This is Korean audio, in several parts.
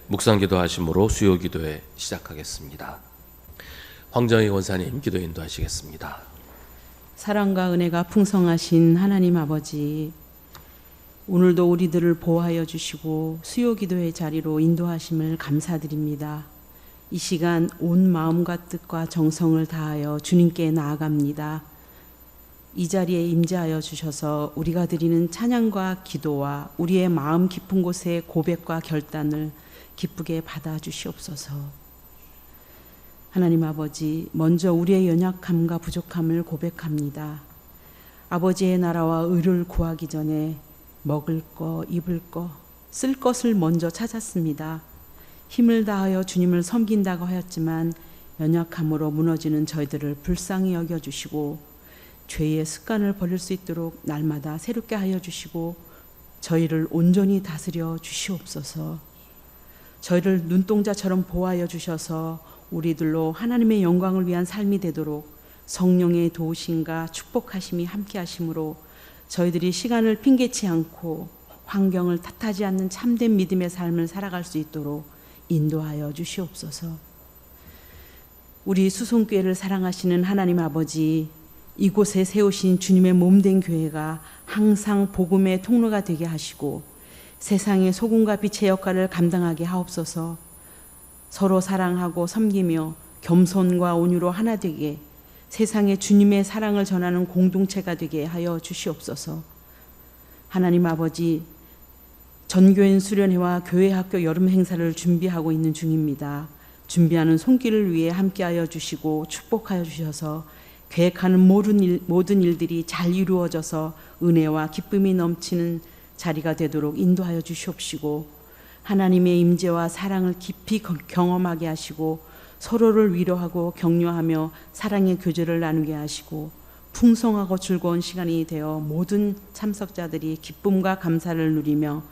묵상 기도하심으로 수요 기도회 시작하겠습니다. 황정희 원사님 기도 인도하시겠습니다. 사랑과 은혜가 풍성하신 하나님 아버지, 오늘도 우리들을 보호하여 주시고 수요 기도의 자리로 인도하심을 감사드립니다. 이 시간 온 마음과 뜻과 정성을 다하여 주님께 나아갑니다. 이 자리에 임재하여 주셔서 우리가 드리는 찬양과 기도와 우리의 마음 깊은 곳의 고백과 결단을 기쁘게 받아 주시옵소서. 하나님 아버지, 먼저 우리의 연약함과 부족함을 고백합니다. 아버지의 나라와 의를 구하기 전에 먹을 거, 입을 거, 쓸 것을 먼저 찾았습니다. 힘을 다하여 주님을 섬긴다고 하였지만 연약함으로 무너지는 저희들을 불쌍히 여겨주시고 죄의 습관을 버릴 수 있도록 날마다 새롭게 하여 주시고 저희를 온전히 다스려 주시옵소서. 저희를 눈동자처럼 보호하여 주셔서 우리들로 하나님의 영광을 위한 삶이 되도록 성령의 도우심과 축복하심이 함께 하심으로 저희들이 시간을 핑계치 않고 환경을 탓하지 않는 참된 믿음의 삶을 살아갈 수 있도록 인도하여 주시옵소서. 우리 수송교회를 사랑하시는 하나님 아버지, 이곳에 세우신 주님의 몸된 교회가 항상 복음의 통로가 되게 하시고 세상의 소금과 빛의 역할을 감당하게 하옵소서. 서로 사랑하고 섬기며 겸손과 온유로 하나 되게 세상에 주님의 사랑을 전하는 공동체가 되게 하여 주시옵소서. 하나님 아버지, 전교인 수련회와 교회학교 여름 행사를 준비하고 있는 중입니다. 준비하는 손길을 위해 함께하여 주시고 축복하여 주셔서 계획하는 모든 일들이 잘 이루어져서 은혜와 기쁨이 넘치는 자리가 되도록 인도하여 주시옵시고 하나님의 임재와 사랑을 깊이 경험하게 하시고 서로를 위로하고 격려하며 사랑의 교제를 나누게 하시고 풍성하고 즐거운 시간이 되어 모든 참석자들이 기쁨과 감사를 누리며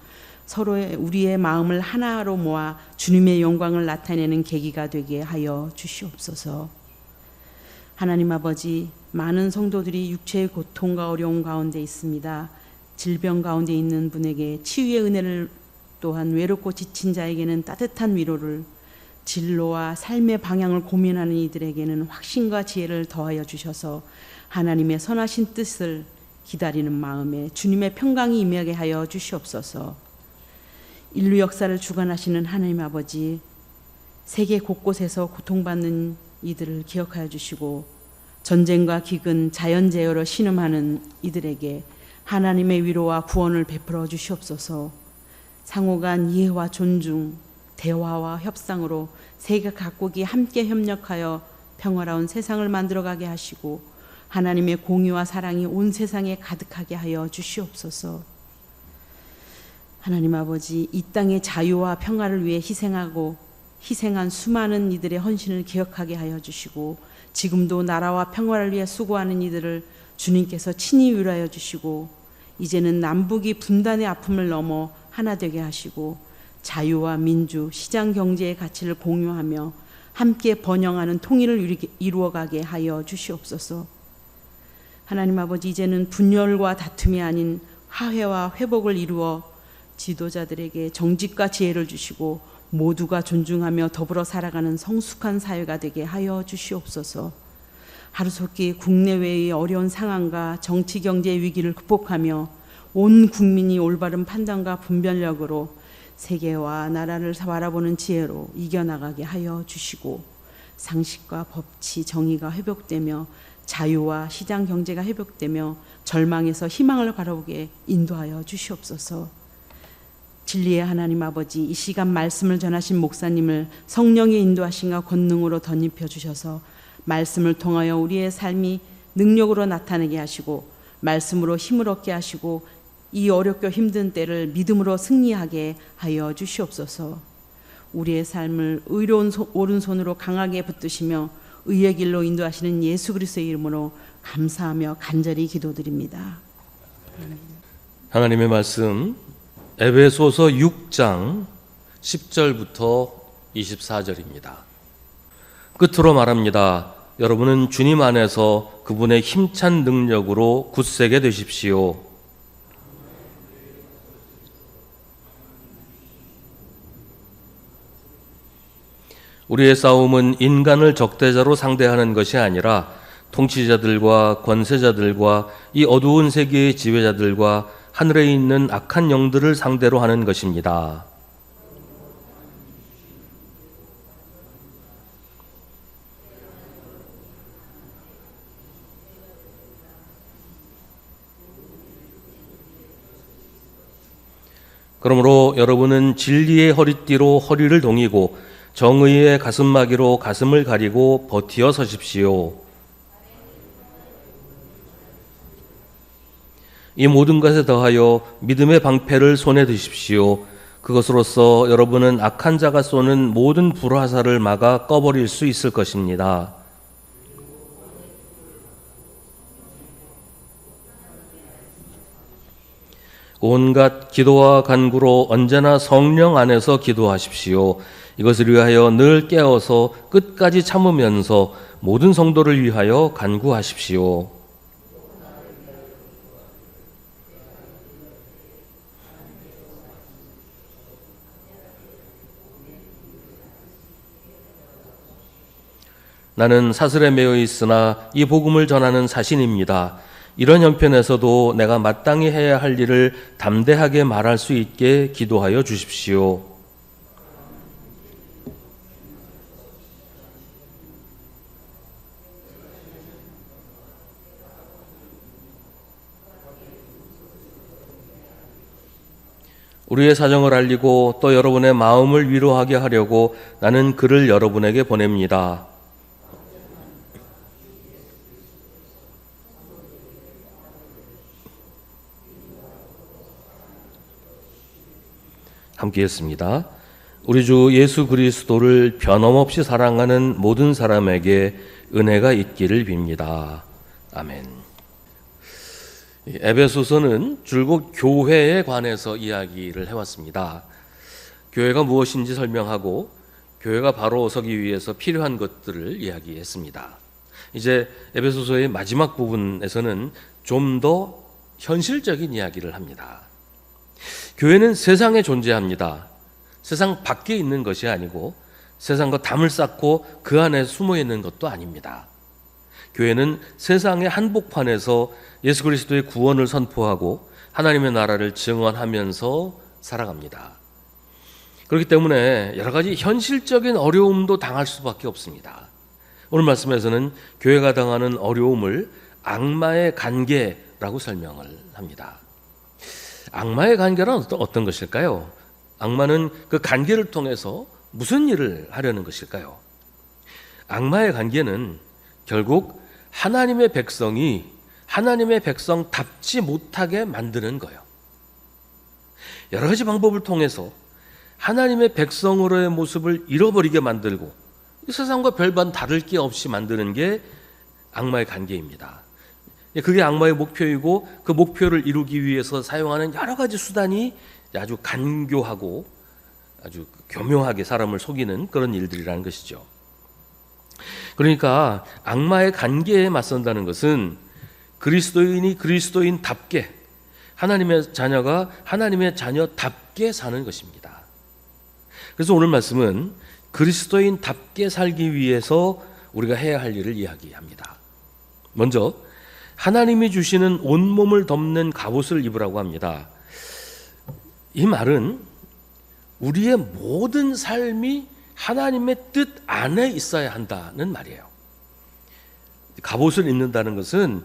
서로의 우리의 마음을 하나로 모아 주님의 영광을 나타내는 계기가 되게 하여 주시옵소서. 하나님 아버지, 많은 성도들이 육체의 고통과 어려움 가운데 있습니다. 질병 가운데 있는 분에게 치유의 은혜를, 또한 외롭고 지친 자에게는 따뜻한 위로를, 진로와 삶의 방향을 고민하는 이들에게는 확신과 지혜를 더하여 주셔서 하나님의 선하신 뜻을 기다리는 마음에 주님의 평강이 임하게 하여 주시옵소서. 인류 역사를 주관하시는 하나님 아버지, 세계 곳곳에서 고통받는 이들을 기억하여 주시고 전쟁과 기근, 자연재해로 신음하는 이들에게 하나님의 위로와 구원을 베풀어 주시옵소서. 상호간 이해와 존중, 대화와 협상으로 세계 각국이 함께 협력하여 평화로운 세상을 만들어가게 하시고 하나님의 공의와 사랑이 온 세상에 가득하게 하여 주시옵소서. 하나님 아버지, 이 땅의 자유와 평화를 위해 희생한 수많은 이들의 헌신을 기억하게 하여 주시고 지금도 나라와 평화를 위해 수고하는 이들을 주님께서 친히 위로하여 주시고 이제는 남북이 분단의 아픔을 넘어 하나 되게 하시고 자유와 민주, 시장 경제의 가치를 공유하며 함께 번영하는 통일을 이루어가게 하여 주시옵소서. 하나님 아버지, 이제는 분열과 다툼이 아닌 화해와 회복을 이루어 지도자들에게 정직과 지혜를 주시고 모두가 존중하며 더불어 살아가는 성숙한 사회가 되게 하여 주시옵소서. 하루속히 국내외의 어려운 상황과 정치 경제 위기를 극복하며 온 국민이 올바른 판단과 분별력으로 세계와 나라를 바라보는 지혜로 이겨나가게 하여 주시고 상식과 법치, 정의가 회복되며 자유와 시장 경제가 회복되며 절망에서 희망을 바라보게 인도하여 주시옵소서. 진리의 하나님 아버지, 이 시간 말씀을 전하신 목사님을 성령의 인도하심과 권능으로 덧입혀 주셔서 말씀을 통하여 우리의 삶이 능력으로 나타내게 하시고 말씀으로 힘을 얻게 하시고 이 어렵고 힘든 때를 믿음으로 승리하게 하여 주시옵소서. 우리의 삶을 의로운 오른손으로 강하게 붙드시며 의의 길로 인도하시는 예수 그리스도의 이름으로 감사하며 간절히 기도드립니다. 하나님의 말씀 에베소서 6장 10절부터 24절입니다. 끝으로 말합니다. 여러분은 주님 안에서 그분의 힘찬 능력으로 굳세게 되십시오. 우리의 싸움은 인간을 적대자로 상대하는 것이 아니라 통치자들과 권세자들과 이 어두운 세계의 지배자들과 하늘에 있는 악한 영들을 상대로 하는 것입니다. 그러므로 여러분은 진리의 허리띠로 허리를 동이고 정의의 가슴막이로 가슴을 가리고 버티어 서십시오. 이 모든 것에 더하여 믿음의 방패를 손에 드십시오. 그것으로써 여러분은 악한 자가 쏘는 모든 불화살을 막아 꺼버릴 수 있을 것입니다. 온갖 기도와 간구로 언제나 성령 안에서 기도하십시오. 이것을 위하여 늘 깨어서 끝까지 참으면서 모든 성도를 위하여 간구하십시오. 나는 사슬에 매여 있으나 이 복음을 전하는 사신입니다. 이런 형편에서도 내가 마땅히 해야 할 일을 담대하게 말할 수 있게 기도하여 주십시오. 우리의 사정을 알리고 또 여러분의 마음을 위로하게 하려고 나는 그를 여러분에게 보냅니다. 함께 했습니다. 우리 주 예수 그리스도를 변함없이 사랑하는 모든 사람에게 은혜가 있기를 빕니다. 아멘. 에베소서는 줄곧 교회에 관해서 이야기를 해왔습니다. 교회가 무엇인지 설명하고 교회가 바로 서기 위해서 필요한 것들을 이야기했습니다. 이제 에베소서의 마지막 부분에서는 좀 더 현실적인 이야기를 합니다. 교회는 세상에 존재합니다. 세상 밖에 있는 것이 아니고 세상과 담을 쌓고 그 안에 숨어 있는 것도 아닙니다. 교회는 세상의 한복판에서 예수 그리스도의 구원을 선포하고 하나님의 나라를 증언하면서 살아갑니다. 그렇기 때문에 여러 가지 현실적인 어려움도 당할 수밖에 없습니다. 오늘 말씀에서는 교회가 당하는 어려움을 악마의 관계라고 설명을 합니다. 악마의 관계란 어떤 것일까요? 악마는 그 관계를 통해서 무슨 일을 하려는 것일까요? 악마의 관계는 결국 하나님의 백성이 하나님의 백성답지 못하게 만드는 거예요. 여러 가지 방법을 통해서 하나님의 백성으로의 모습을 잃어버리게 만들고 세상과 별반 다를 게 없이 만드는 게 악마의 관계입니다. 그게 악마의 목표이고 그 목표를 이루기 위해서 사용하는 여러 가지 수단이 아주 간교하고 아주 교묘하게 사람을 속이는 그런 일들이라는 것이죠. 그러니까 악마의 관계에 맞선다는 것은 그리스도인이 그리스도인답게 하나님의 자녀가 하나님의 자녀답게 사는 것입니다. 그래서 오늘 말씀은 그리스도인답게 살기 위해서 우리가 해야 할 일을 이야기합니다. 먼저 하나님이 주시는 온몸을 덮는 갑옷을 입으라고 합니다. 이 말은 우리의 모든 삶이 하나님의 뜻 안에 있어야 한다는 말이에요. 갑옷을 입는다는 것은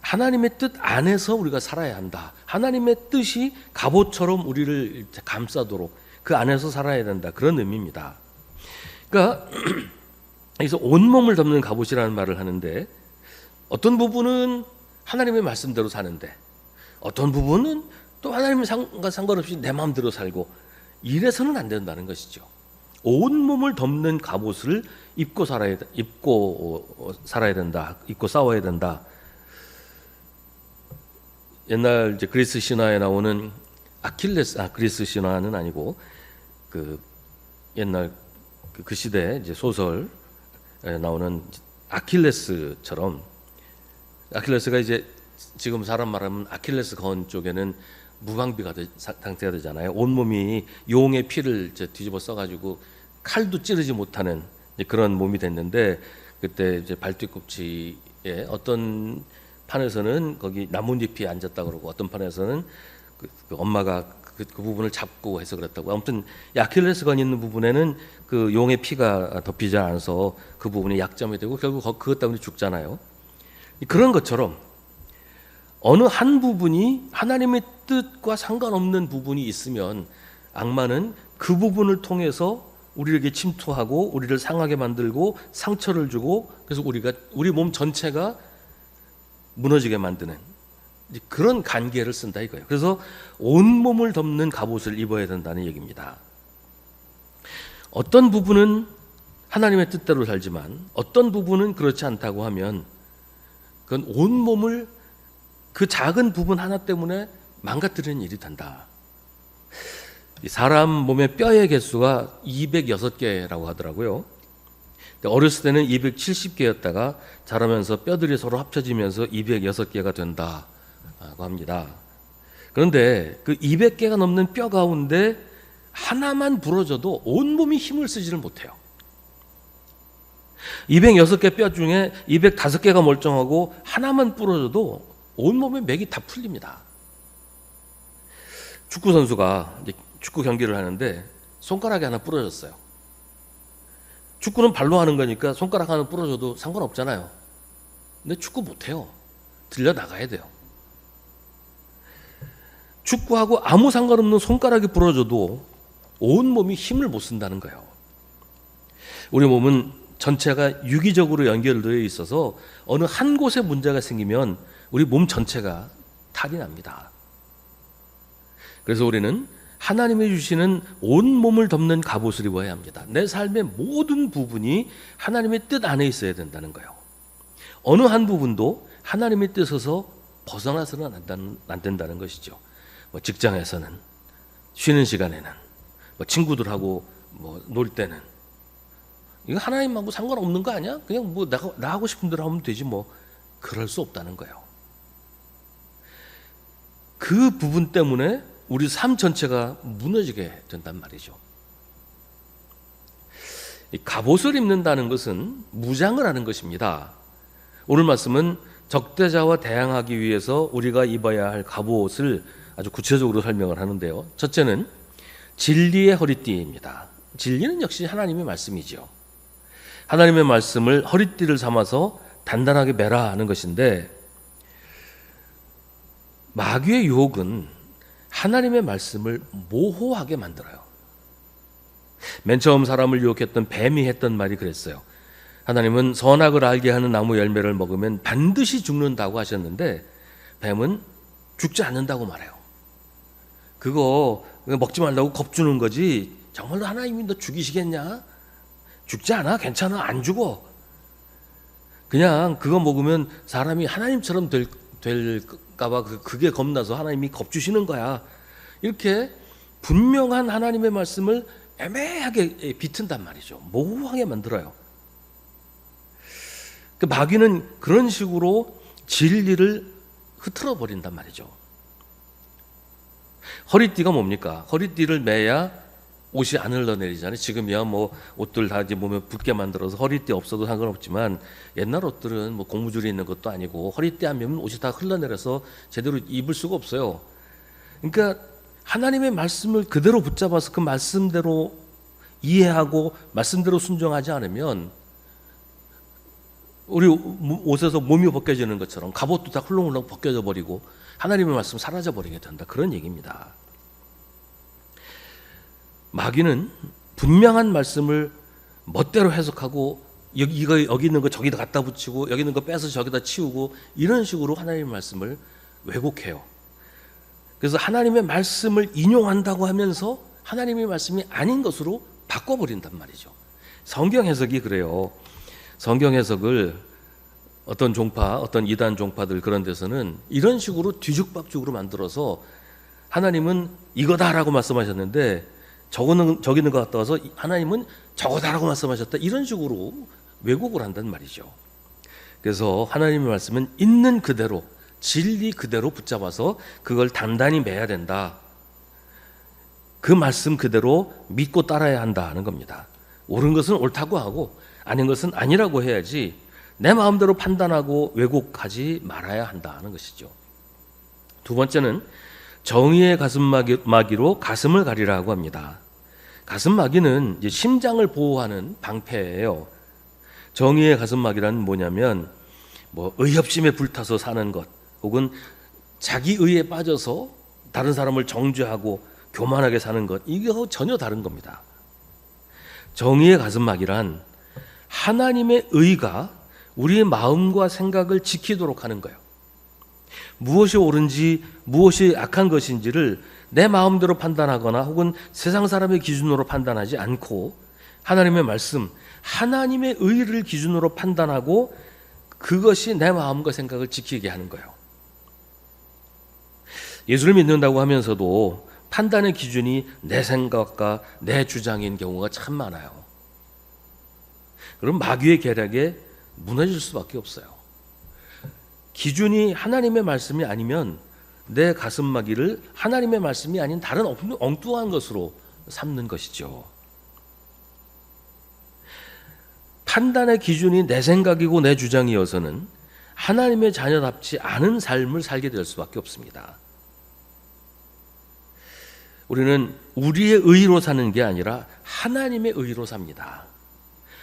하나님의 뜻 안에서 우리가 살아야 한다. 하나님의 뜻이 갑옷처럼 우리를 감싸도록 그 안에서 살아야 된다. 그런 의미입니다. 그러니까 여기서 온몸을 덮는 갑옷이라는 말을 하는데 어떤 부분은 하나님의 말씀대로 사는데 어떤 부분은 또 하나님과 상관없이 내 마음대로 살고 이래서는 안 된다는 것이죠. 온몸을 덮는 갑옷을 입고 살아야 된다. 입고 싸워야 된다. 옛날 이제 그리스 신화에 나오는 그리스 신화는 아니고 그 옛날 그 시대 이제 소설에 나오는 아킬레스처럼 아킬레스가 이제 지금 사람 말하면 아킬레스 건 쪽에는 무방비가 상태가 되잖아요. 온몸이 용의 피를 뒤집어 써가지고 칼도 찌르지 못하는 이제 그런 몸이 됐는데, 그때 이제 발뒤꿈치에 어떤 판에서는 거기 나뭇잎이 앉았다 그러고, 어떤 판에서는 그 엄마가 그 부분을 잡고 해서 그랬다고. 아무튼 아킬레스건 있는 부분에는 그 용의 피가 덮이지 않아서 그 부분이 약점이 되고 결국 그것 때문에 죽잖아요. 그런 것처럼 어느 한 부분이 하나님의 뜻과 상관없는 부분이 있으면 악마는 그 부분을 통해서 우리에게 침투하고 우리를 상하게 만들고 상처를 주고, 그래서 우리 몸 전체가 무너지게 만드는 그런 간계를 쓴다 이거예요. 그래서 온몸을 덮는 갑옷을 입어야 된다는 얘기입니다. 어떤 부분은 하나님의 뜻대로 살지만 어떤 부분은 그렇지 않다고 하면 그건 온몸을 그 작은 부분 하나 때문에 망가뜨리는 일이 된다. 사람 몸의 뼈의 개수가 206개라고 하더라고요. 어렸을 때는 270개였다가 자라면서 뼈들이 서로 합쳐지면서 206개가 된다고 합니다. 그런데 그 200개가 넘는 뼈 가운데 하나만 부러져도 온몸이 힘을 쓰지를 못해요. 206개 뼈 중에 205개가 멀쩡하고 하나만 부러져도 온몸의 맥이 다 풀립니다. 축구 선수가 이제 축구 경기를 하는데 손가락이 하나 부러졌어요. 축구는 발로 하는 거니까 손가락 하나 부러져도 상관없잖아요. 근데 축구 못해요. 들려 나가야 돼요. 축구하고 아무 상관없는 손가락이 부러져도 온몸이 힘을 못 쓴다는 거예요. 우리 몸은 전체가 유기적으로 연결되어 있어서 어느 한 곳에 문제가 생기면 우리 몸 전체가 탈이 납니다. 그래서 우리는 하나님이 주시는 온몸을 덮는 갑옷을 입어야 합니다. 내 삶의 모든 부분이 하나님의 뜻 안에 있어야 된다는 거예요. 어느 한 부분도 하나님의 뜻에서 벗어나서는 안 된다는 것이죠. 직장에서는, 쉬는 시간에는, 친구들하고 놀 때는, 이거 하나님하고 상관없는 거 아니야? 그냥 나 하고 싶은 대로 하면 되지 그럴 수 없다는 거예요. 그 부분 때문에 우리 삶 전체가 무너지게 된단 말이죠. 이 갑옷을 입는다는 것은 무장을 하는 것입니다. 오늘 말씀은 적대자와 대항하기 위해서 우리가 입어야 할 갑옷을 아주 구체적으로 설명을 하는데요. 첫째는 진리의 허리띠입니다. 진리는 역시 하나님의 말씀이죠. 하나님의 말씀을 허리띠를 삼아서 단단하게 매라 하는 것인데, 마귀의 유혹은 하나님의 말씀을 모호하게 만들어요. 맨 처음 사람을 유혹했던 뱀이 했던 말이 그랬어요. 하나님은 선악을 알게 하는 나무 열매를 먹으면 반드시 죽는다고 하셨는데 뱀은 죽지 않는다고 말해요. 그거 먹지 말라고 겁주는 거지 정말로 하나님이 너 죽이시겠냐? 죽지 않아? 괜찮아? 안 죽어. 그냥 그거 먹으면 사람이 하나님처럼 될까봐 그게 겁나서 하나님이 겁주시는 거야. 이렇게 분명한 하나님의 말씀을 애매하게 비튼단 말이죠. 모호하게 만들어요. 그 마귀는 그런 식으로 진리를 흐트러 버린단 말이죠. 허리띠가 뭡니까? 허리띠를 매야 옷이 안 흘러내리잖아요. 지금이야 옷들 다 이제 몸에 붙게 만들어서 허리띠 없어도 상관없지만 옛날 옷들은 고무줄이 있는 것도 아니고 허리띠 안 매면 옷이 다 흘러내려서 제대로 입을 수가 없어요. 그러니까 하나님의 말씀을 그대로 붙잡아서 그 말씀대로 이해하고 말씀대로 순종하지 않으면 우리 옷에서 몸이 벗겨지는 것처럼 갑옷도 다 훌렁훌렁 벗겨져 버리고 하나님의 말씀 사라져 버리게 된다. 그런 얘기입니다. 마귀는 분명한 말씀을 멋대로 해석하고 여기 있는 거 저기다 갖다 붙이고 여기 있는 거 빼서 저기다 치우고 이런 식으로 하나님의 말씀을 왜곡해요. 그래서 하나님의 말씀을 인용한다고 하면서 하나님의 말씀이 아닌 것으로 바꿔버린단 말이죠. 성경 해석이 그래요. 성경 해석을 어떤 종파, 어떤 이단 종파들 그런 데서는 이런 식으로 뒤죽박죽으로 만들어서 하나님은 이거다라고 말씀하셨는데 저기 있는 것 갖다 와서 하나님은 저거다라고 말씀하셨다. 이런 식으로 왜곡을 한단 말이죠. 그래서 하나님의 말씀은 있는 그대로 진리 그대로 붙잡아서 그걸 단단히 매야 된다. 그 말씀 그대로 믿고 따라야 한다 하는 겁니다. 옳은 것은 옳다고 하고 아닌 것은 아니라고 해야지 내 마음대로 판단하고 왜곡하지 말아야 한다는 것이죠. 두 번째는 정의의 가슴막이로 가슴을 가리라고 합니다. 가슴막이는 이제 심장을 보호하는 방패예요. 정의의 가슴막이란 뭐냐면 의협심에 불타서 사는 것, 혹은 자기 의에 빠져서 다른 사람을 정죄하고 교만하게 사는 것, 이거 전혀 다른 겁니다. 정의의 가슴막이란 하나님의 의가 우리의 마음과 생각을 지키도록 하는 거예요. 무엇이 옳은지 무엇이 악한 것인지를 내 마음대로 판단하거나 혹은 세상 사람의 기준으로 판단하지 않고 하나님의 말씀, 하나님의 의를 기준으로 판단하고 그것이 내 마음과 생각을 지키게 하는 거예요. 예수를 믿는다고 하면서도 판단의 기준이 내 생각과 내 주장인 경우가 참 많아요. 그럼 마귀의 계략에 무너질 수밖에 없어요. 기준이 하나님의 말씀이 아니면 내 가슴막이를 하나님의 말씀이 아닌 다른 엉뚱한 것으로 삼는 것이죠. 판단의 기준이 내 생각이고 내 주장이어서는 하나님의 자녀답지 않은 삶을 살게 될 수밖에 없습니다. 우리는 우리의 의로 사는 게 아니라 하나님의 의로 삽니다.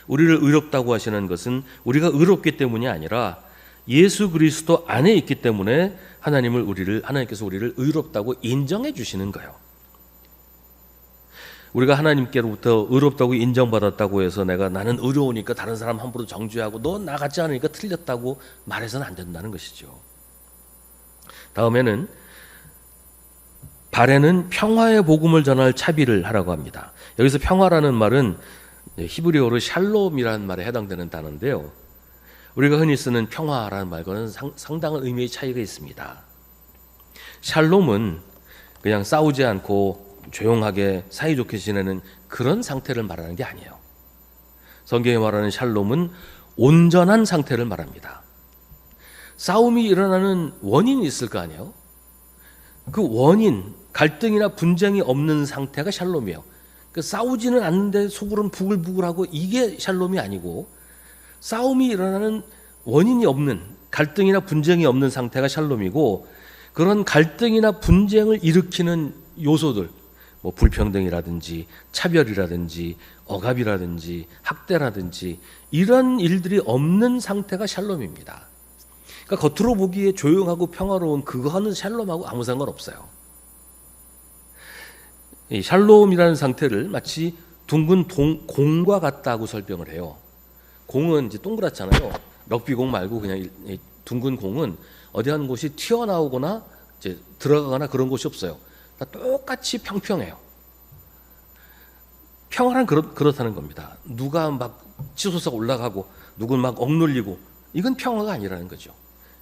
우리를 의롭다고 하시는 것은 우리가 의롭기 때문이 아니라 예수 그리스도 안에 있기 때문에 하나님께서 우리를 의롭다고 인정해 주시는 거예요. 우리가 하나님께로부터 의롭다고 인정받았다고 해서 나는 의로우니까 다른 사람 함부로 정죄하고 너 나 같지 않으니까 틀렸다고 말해서는 안 된다는 것이죠. 다음에는 발에는 평화의 복음을 전할 차비를 하라고 합니다. 여기서 평화라는 말은 히브리어로 샬롬이라는 말에 해당되는 단어인데요. 우리가 흔히 쓰는 평화라는 말과는 상당한 의미의 차이가 있습니다. 샬롬은 그냥 싸우지 않고 조용하게 사이좋게 지내는 그런 상태를 말하는 게 아니에요. 성경에 말하는 샬롬은 온전한 상태를 말합니다. 싸움이 일어나는 원인이 있을 거 아니에요. 그 원인, 갈등이나 분쟁이 없는 상태가 샬롬이에요. 싸우지는 않는데 속으로는 부글부글하고 이게 샬롬이 아니고, 싸움이 일어나는 원인이 없는, 갈등이나 분쟁이 없는 상태가 샬롬이고, 그런 갈등이나 분쟁을 일으키는 요소들, 불평등이라든지 차별이라든지 억압이라든지 학대라든지 이런 일들이 없는 상태가 샬롬입니다. 그러니까 겉으로 보기에 조용하고 평화로운 그거는 샬롬하고 아무 상관없어요. 이 샬롬이라는 상태를 마치 둥근 공과 같다고 설명을 해요. 공은 이제 동그랗잖아요. 럭비공 말고 그냥 둥근 공은 어디 한 곳이 튀어나오거나 이제 들어가거나 그런 곳이 없어요. 다 똑같이 평평해요. 평화란 그렇다는 겁니다. 누가 막 치솟아 올라가고 누군 막 억눌리고 이건 평화가 아니라는 거죠.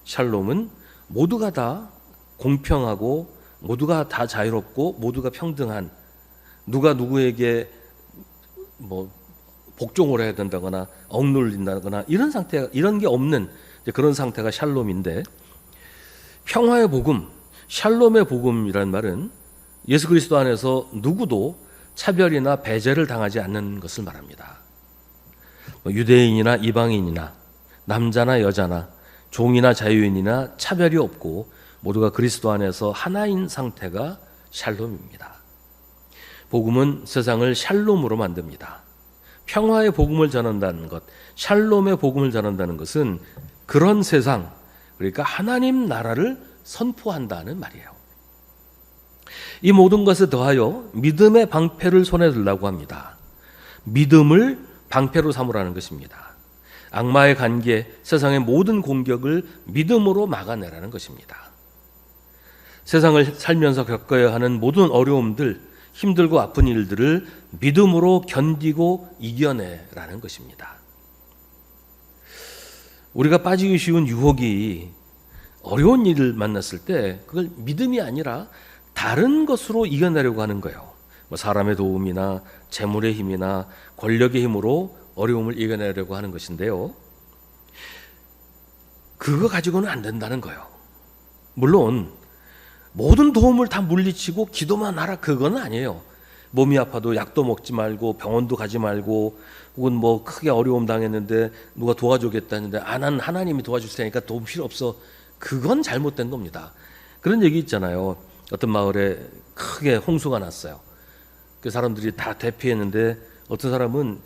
샬롬은 모두가 다 공평하고 모두가 다 자유롭고 모두가 평등한, 누가 누구에게 복종을 해야 된다거나 억눌린다거나 이런 상태, 이런 게 없는 그런 상태가 샬롬인데, 평화의 복음, 샬롬의 복음이란 말은 예수 그리스도 안에서 누구도 차별이나 배제를 당하지 않는 것을 말합니다. 유대인이나 이방인이나 남자나 여자나 종이나 자유인이나 차별이 없고 모두가 그리스도 안에서 하나인 상태가 샬롬입니다. 복음은 세상을 샬롬으로 만듭니다. 평화의 복음을 전한다는 것, 샬롬의 복음을 전한다는 것은 그런 세상, 그러니까 하나님 나라를 선포한다는 말이에요. 이 모든 것에 더하여 믿음의 방패를 손에 들라고 합니다. 믿음을 방패로 삼으라는 것입니다. 악마의 관계, 세상의 모든 공격을 믿음으로 막아내라는 것입니다. 세상을 살면서 겪어야 하는 모든 어려움들, 힘들고 아픈 일들을 믿음으로 견디고 이겨내라는 것입니다. 우리가 빠지기 쉬운 유혹이 어려운 일을 만났을 때 그걸 믿음이 아니라 다른 것으로 이겨내려고 하는 거예요. 사람의 도움이나 재물의 힘이나 권력의 힘으로 어려움을 이겨내려고 하는 것인데요. 그거 가지고는 안 된다는 거예요. 물론 모든 도움을 다 물리치고 기도만 하라, 그건 아니에요. 몸이 아파도 약도 먹지 말고 병원도 가지 말고, 혹은 뭐 크게 어려움 당했는데 누가 도와주겠다는데 난 하나님이 도와줄 테니까 도움 필요 없어. 그건 잘못된 겁니다. 그런 얘기 있잖아요. 어떤 마을에 크게 홍수가 났어요. 그 사람들이 다 대피했는데 어떤 사람은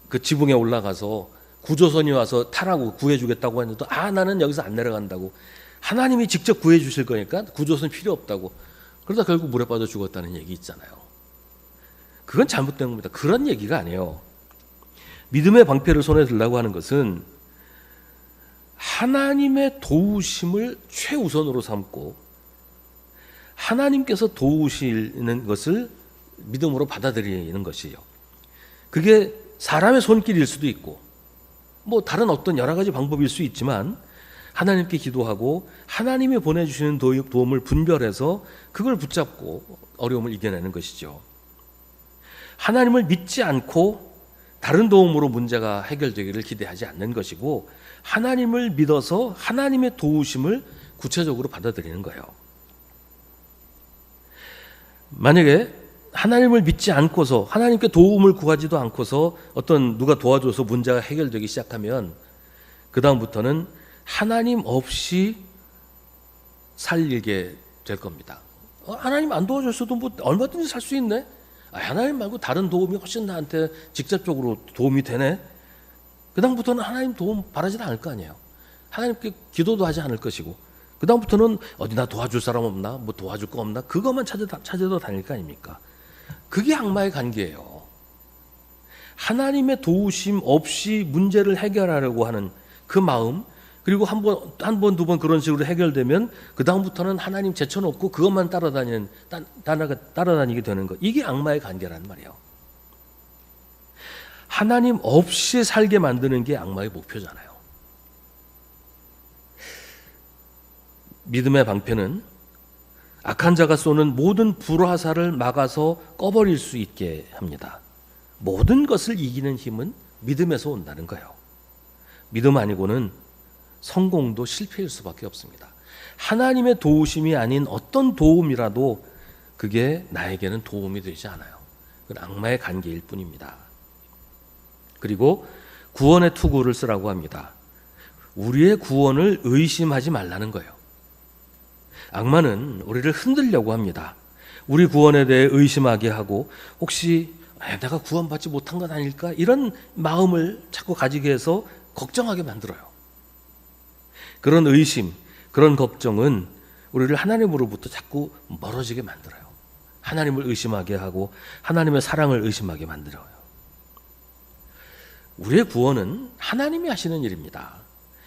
그 지붕에 올라가서 구조선이 와서 타라고 구해주겠다고 했는데 나는 여기서 안 내려간다고. 하나님이 직접 구해주실 거니까 구조선 필요 없다고. 그러다 결국 물에 빠져 죽었다는 얘기 있잖아요. 그건 잘못된 겁니다. 그런 얘기가 아니에요. 믿음의 방패를 손에 들라고 하는 것은 하나님의 도우심을 최우선으로 삼고 하나님께서 도우시는 것을 믿음으로 받아들이는 것이에요. 그게 사람의 손길일 수도 있고 뭐 다른 어떤 여러 가지 방법일 수 있지만, 하나님께 기도하고 하나님이 보내주시는 도움을 분별해서 그걸 붙잡고 어려움을 이겨내는 것이죠. 하나님을 믿지 않고 다른 도움으로 문제가 해결되기를 기대하지 않는 것이고, 하나님을 믿어서 하나님의 도우심을 구체적으로 받아들이는 거예요. 만약에 하나님을 믿지 않고서 하나님께 도움을 구하지도 않고서 어떤 누가 도와줘서 문제가 해결되기 시작하면 그 다음부터는 하나님 없이 살게 될 겁니다. 하나님 안 도와줬어도 뭐 얼마든지 살 수 있네. 하나님 말고 다른 도움이 훨씬 나한테 직접적으로 도움이 되네. 그 다음부터는 하나님 도움 바라지 않을 거 아니에요. 하나님께 기도도 하지 않을 것이고, 그 다음부터는 어디 나 도와줄 사람 없나, 뭐 도와줄 거 없나, 그것만 찾아도 다닐 거 아닙니까? 그게 악마의 관계예요. 하나님의 도우심 없이 문제를 해결하려고 하는 그 마음, 그리고 한 번, 두 번 그런 식으로 해결되면 그 다음부터는 하나님 제쳐놓고 그것만 따라다니게 되는 것. 이게 악마의 관계란 말이에요. 하나님 없이 살게 만드는 게 악마의 목표잖아요. 믿음의 방패는 악한 자가 쏘는 모든 불화살을 막아서 꺼버릴 수 있게 합니다. 모든 것을 이기는 힘은 믿음에서 온다는 거예요. 믿음 아니고는 성공도 실패일 수밖에 없습니다. 하나님의 도우심이 아닌 어떤 도움이라도 그게 나에게는 도움이 되지 않아요. 그건 악마의 관계일 뿐입니다. 그리고 구원의 투구를 쓰라고 합니다. 우리의 구원을 의심하지 말라는 거예요. 악마는 우리를 흔들려고 합니다. 우리 구원에 대해 의심하게 하고, 혹시 내가 구원받지 못한 건 아닐까? 이런 마음을 자꾸 가지게 해서 걱정하게 만들어요. 그런 의심, 그런 걱정은 우리를 하나님으로부터 자꾸 멀어지게 만들어요. 하나님을 의심하게 하고 하나님의 사랑을 의심하게 만들어요. 우리의 구원은 하나님이 하시는 일입니다.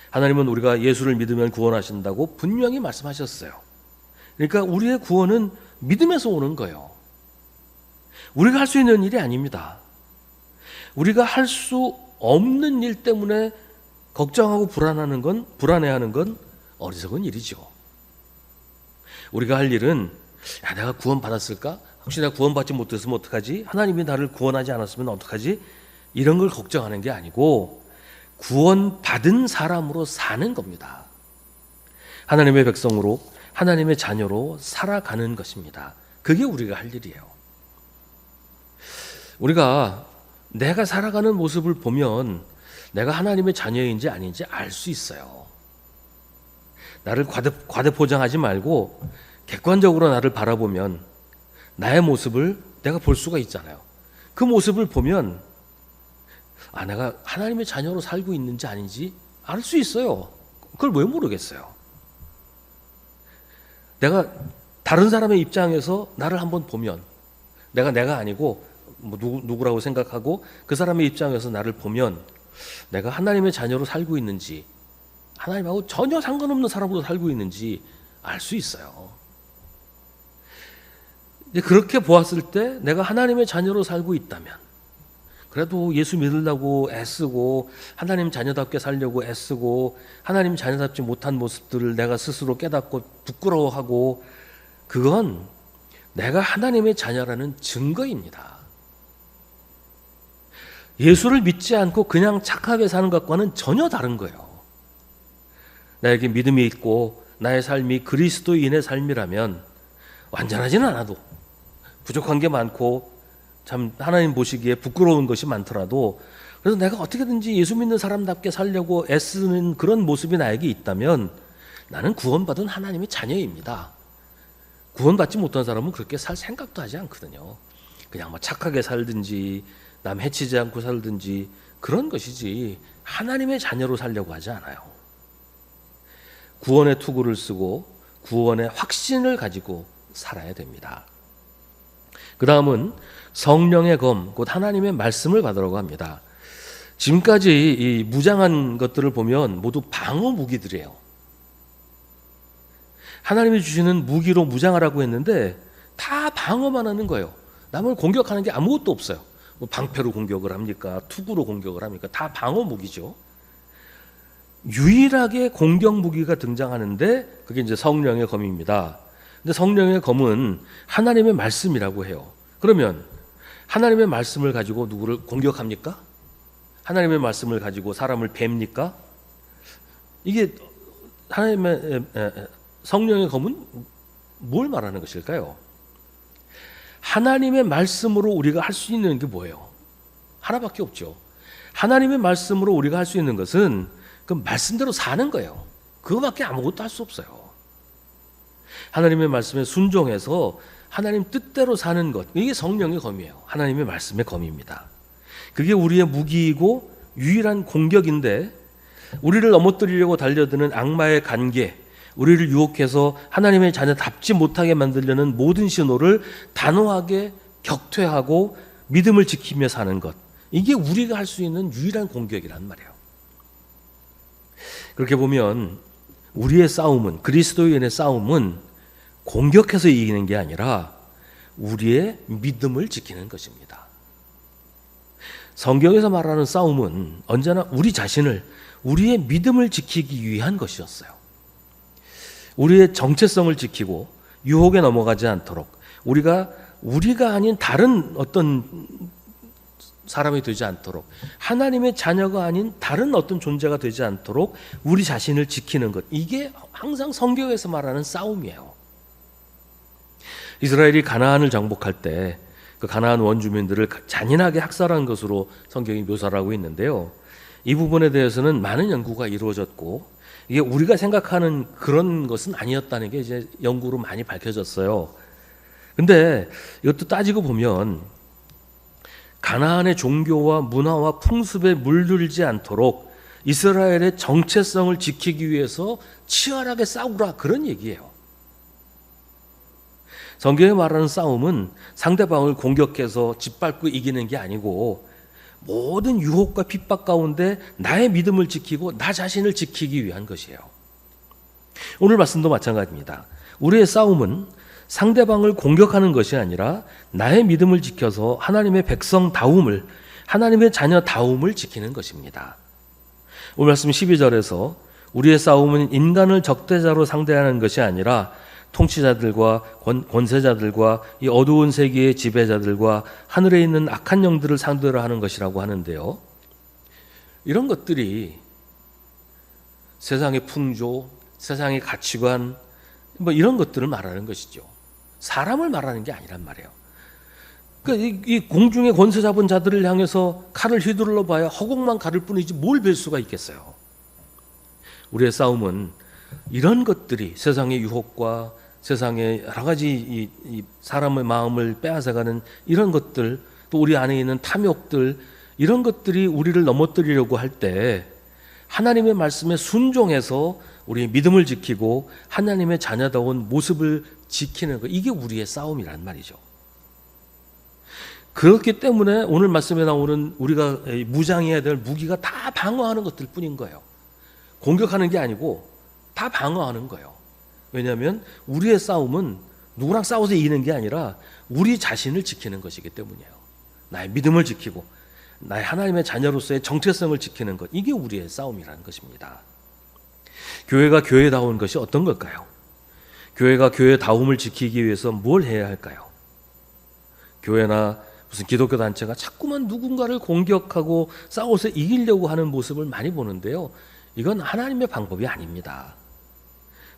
하나님은 우리가 예수를 믿으면 구원하신다고 분명히 말씀하셨어요. 그러니까 우리의 구원은 믿음에서 오는 거예요. 우리가 할 수 있는 일이 아닙니다. 우리가 할 수 없는 일 때문에 걱정하고 불안해하는 건 어리석은 일이죠. 우리가 할 일은 내가 구원받았을까? 혹시 내가 구원받지 못했으면 어떡하지? 하나님이 나를 구원하지 않았으면 어떡하지? 이런 걸 걱정하는 게 아니고 구원받은 사람으로 사는 겁니다. 하나님의 백성으로, 하나님의 자녀로 살아가는 것입니다. 그게 우리가 할 일이에요. 우리가 내가 살아가는 모습을 보면 내가 하나님의 자녀인지 아닌지 알 수 있어요. 나를 과대포장하지 말고 객관적으로 나를 바라보면 나의 모습을 내가 볼 수가 있잖아요. 그 모습을 보면 내가 하나님의 자녀로 살고 있는지 아닌지 알 수 있어요. 그걸 왜 모르겠어요? 내가 다른 사람의 입장에서 나를 한번 보면 내가 아니고 뭐 누구라고 생각하고 그 사람의 입장에서 나를 보면 내가 하나님의 자녀로 살고 있는지, 하나님하고 전혀 상관없는 사람으로 살고 있는지 알 수 있어요. 그렇게 보았을 때 내가 하나님의 자녀로 살고 있다면, 그래도 예수 믿으려고 애쓰고 하나님 자녀답게 살려고 애쓰고 하나님 자녀답지 못한 모습들을 내가 스스로 깨닫고 부끄러워하고, 그건 내가 하나님의 자녀라는 증거입니다. 예수를 믿지 않고 그냥 착하게 사는 것과는 전혀 다른 거예요. 나에게 믿음이 있고 나의 삶이 그리스도인의 삶이라면 완전하지는 않아도 부족한 게 많고 참 하나님 보시기에 부끄러운 것이 많더라도 그래서 내가 어떻게든지 예수 믿는 사람답게 살려고 애쓰는 그런 모습이 나에게 있다면 나는 구원받은 하나님의 자녀입니다. 구원받지 못한 사람은 그렇게 살 생각도 하지 않거든요. 그냥 뭐 착하게 살든지 남 해치지 않고 살든지 그런 것이지 하나님의 자녀로 살려고 하지 않아요. 구원의 투구를 쓰고 구원의 확신을 가지고 살아야 됩니다. 그 다음은 성령의 검, 곧 하나님의 말씀을 받으라고 합니다. 지금까지 이 무장한 것들을 보면 모두 방어 무기들이에요. 하나님이 주시는 무기로 무장하라고 했는데 다 방어만 하는 거예요. 남을 공격하는 게 아무것도 없어요. 뭐 방패로 공격을 합니까? 투구로 공격을 합니까? 다 방어 무기죠. 유일하게 공격 무기가 등장하는데 그게 이제 성령의 검입니다. 근데 성령의 검은 하나님의 말씀이라고 해요. 그러면 하나님의 말씀을 가지고 누구를 공격합니까? 하나님의 말씀을 가지고 사람을 뵙니까? 이게 하나님의 성령의 검은 뭘 말하는 것일까요? 하나님의 말씀으로 우리가 할 수 있는 게 뭐예요? 하나밖에 없죠. 하나님의 말씀으로 우리가 할 수 있는 것은 그 말씀대로 사는 거예요. 그거밖에 아무것도 할 수 없어요. 하나님의 말씀에 순종해서 하나님 뜻대로 사는 것, 이게 성령의 검이에요. 하나님의 말씀의 검입니다. 그게 우리의 무기이고 유일한 공격인데 우리를 넘어뜨리려고 달려드는 악마의 관계, 우리를 유혹해서 하나님의 자녀답지 못하게 만들려는 모든 신호를 단호하게 격퇴하고 믿음을 지키며 사는 것, 이게 우리가 할 수 있는 유일한 공격이란 말이에요. 그렇게 보면 우리의 싸움은, 그리스도인의 싸움은 공격해서 이기는 게 아니라 우리의 믿음을 지키는 것입니다. 성경에서 말하는 싸움은 언제나 우리 자신을, 우리의 믿음을 지키기 위한 것이었어요. 우리의 정체성을 지키고 유혹에 넘어가지 않도록 우리가 아닌 다른 어떤 사람이 되지 않도록, 하나님의 자녀가 아닌 다른 어떤 존재가 되지 않도록 우리 자신을 지키는 것, 이게 항상 성경에서 말하는 싸움이에요. 이스라엘이 가나안을 정복할 때 그 가나안 원주민들을 잔인하게 학살한 것으로 성경이 묘사를 하고 있는데요. 이 부분에 대해서는 많은 연구가 이루어졌고 이게 우리가 생각하는 그런 것은 아니었다는 게 이제 연구로 많이 밝혀졌어요. 근데 이것도 따지고 보면 가나안의 종교와 문화와 풍습에 물들지 않도록 이스라엘의 정체성을 지키기 위해서 치열하게 싸우라, 그런 얘기예요. 성경에 말하는 싸움은 상대방을 공격해서 짓밟고 이기는 게 아니고 모든 유혹과 핍박 가운데 나의 믿음을 지키고 나 자신을 지키기 위한 것이에요. 오늘 말씀도 마찬가지입니다. 우리의 싸움은 상대방을 공격하는 것이 아니라 나의 믿음을 지켜서 하나님의 백성다움을, 하나님의 자녀다움을 지키는 것입니다. 오늘 말씀 12절에서 우리의 싸움은 인간을 적대자로 상대하는 것이 아니라 통치자들과 권세자들과 이 어두운 세계의 지배자들과 하늘에 있는 악한 영들을 상대로 하는 것이라고 하는데요. 이런 것들이 세상의 풍조, 세상의 가치관, 뭐 이런 것들을 말하는 것이죠. 사람을 말하는 게 아니란 말이에요. 그러니까 이 공중의 권세 잡은 자들을 향해서 칼을 휘둘러 봐야 허공만 가를 뿐이지 뭘 뵐 수가 있겠어요. 우리의 싸움은 이런 것들이, 세상의 유혹과 세상의 여러 가지 이 사람의 마음을 빼앗아가는 이런 것들, 또 우리 안에 있는 탐욕들, 이런 것들이 우리를 넘어뜨리려고 할 때 하나님의 말씀에 순종해서 우리의 믿음을 지키고 하나님의 자녀다운 모습을 지키는 것, 이게 우리의 싸움이란 말이죠. 그렇기 때문에 오늘 말씀에 나오는 우리가 무장해야 될 무기가 다 방어하는 것들 뿐인 거예요. 공격하는 게 아니고 다 방어하는 거예요. 왜냐하면 우리의 싸움은 누구랑 싸워서 이기는 게 아니라 우리 자신을 지키는 것이기 때문이에요. 나의 믿음을 지키고 나의 하나님의 자녀로서의 정체성을 지키는 것, 이게 우리의 싸움이라는 것입니다. 교회가 교회다운 것이 어떤 걸까요? 교회가 교회다움을 지키기 위해서 뭘 해야 할까요? 교회나 무슨 기독교 단체가 자꾸만 누군가를 공격하고 싸워서 이기려고 하는 모습을 많이 보는데요. 이건 하나님의 방법이 아닙니다.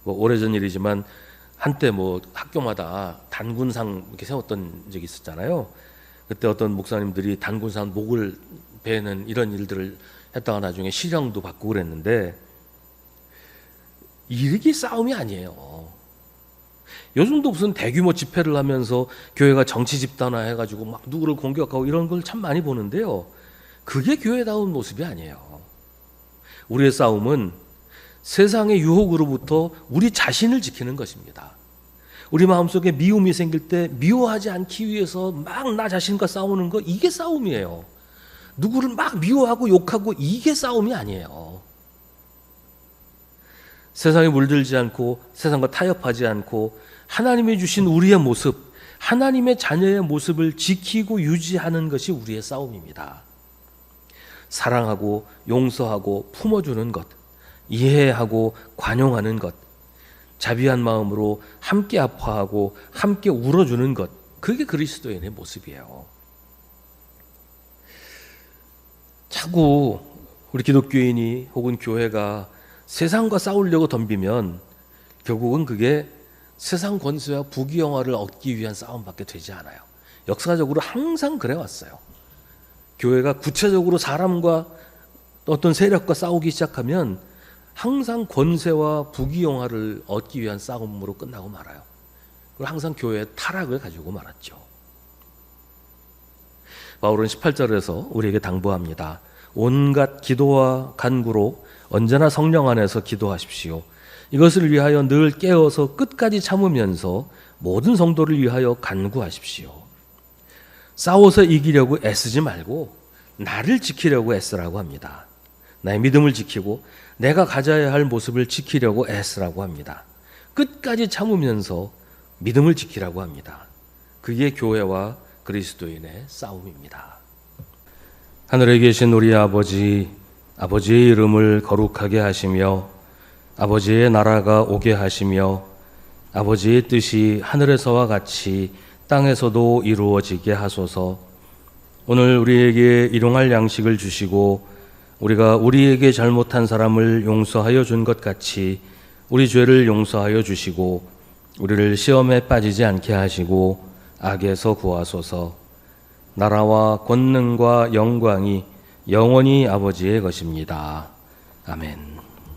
뭐 오래전 일이지만 한때 뭐 학교마다 단군상 이렇게 세웠던 적이 있었잖아요. 그때 어떤 목사님들이 단군상 목을 베는 이런 일들을 했다가 나중에 실형도 받고 그랬는데, 이게 싸움이 아니에요. 요즘도 무슨 대규모 집회를 하면서 교회가 정치 집단화 해가지고 막 누구를 공격하고 이런 걸 참 많이 보는데요. 그게 교회다운 모습이 아니에요. 우리의 싸움은 세상의 유혹으로부터 우리 자신을 지키는 것입니다. 우리 마음속에 미움이 생길 때 미워하지 않기 위해서 막 나 자신과 싸우는 거, 이게 싸움이에요. 누구를 막 미워하고 욕하고, 이게 싸움이 아니에요. 세상에 물들지 않고 세상과 타협하지 않고 하나님이 주신 우리의 모습, 하나님의 자녀의 모습을 지키고 유지하는 것이 우리의 싸움입니다. 사랑하고 용서하고 품어주는 것, 이해하고 관용하는 것, 자비한 마음으로 함께 아파하고 함께 울어주는 것, 그게 그리스도인의 모습이에요. 자꾸 우리 기독교인이 혹은 교회가 세상과 싸우려고 덤비면 결국은 그게 세상 권세와 부귀영화를 얻기 위한 싸움밖에 되지 않아요. 역사적으로 항상 그래왔어요. 교회가 구체적으로 사람과 어떤 세력과 싸우기 시작하면 항상 권세와 부귀영화를 얻기 위한 싸움으로 끝나고 말아요. 그리고 항상 교회의 타락을 가지고 말았죠. 바울은 18절에서 우리에게 당부합니다. 온갖 기도와 간구로 언제나 성령 안에서 기도하십시오. 이것을 위하여 늘 깨어서 끝까지 참으면서 모든 성도를 위하여 간구하십시오. 싸워서 이기려고 애쓰지 말고 나를 지키려고 애쓰라고 합니다. 나의 믿음을 지키고 내가 가져야 할 모습을 지키려고 애쓰라고 합니다. 끝까지 참으면서 믿음을 지키라고 합니다. 그게 교회와 그리스도인의 싸움입니다. 하늘에 계신 우리 아버지, 아버지의 이름을 거룩하게 하시며 아버지의 나라가 오게 하시며 아버지의 뜻이 하늘에서와 같이 땅에서도 이루어지게 하소서. 오늘 우리에게 일용할 양식을 주시고 우리가 우리에게 잘못한 사람을 용서하여 준 것 같이 우리 죄를 용서하여 주시고 우리를 시험에 빠지지 않게 하시고 악에서 구하소서. 나라와 권능과 영광이 영원히 아버지의 것입니다. 아멘.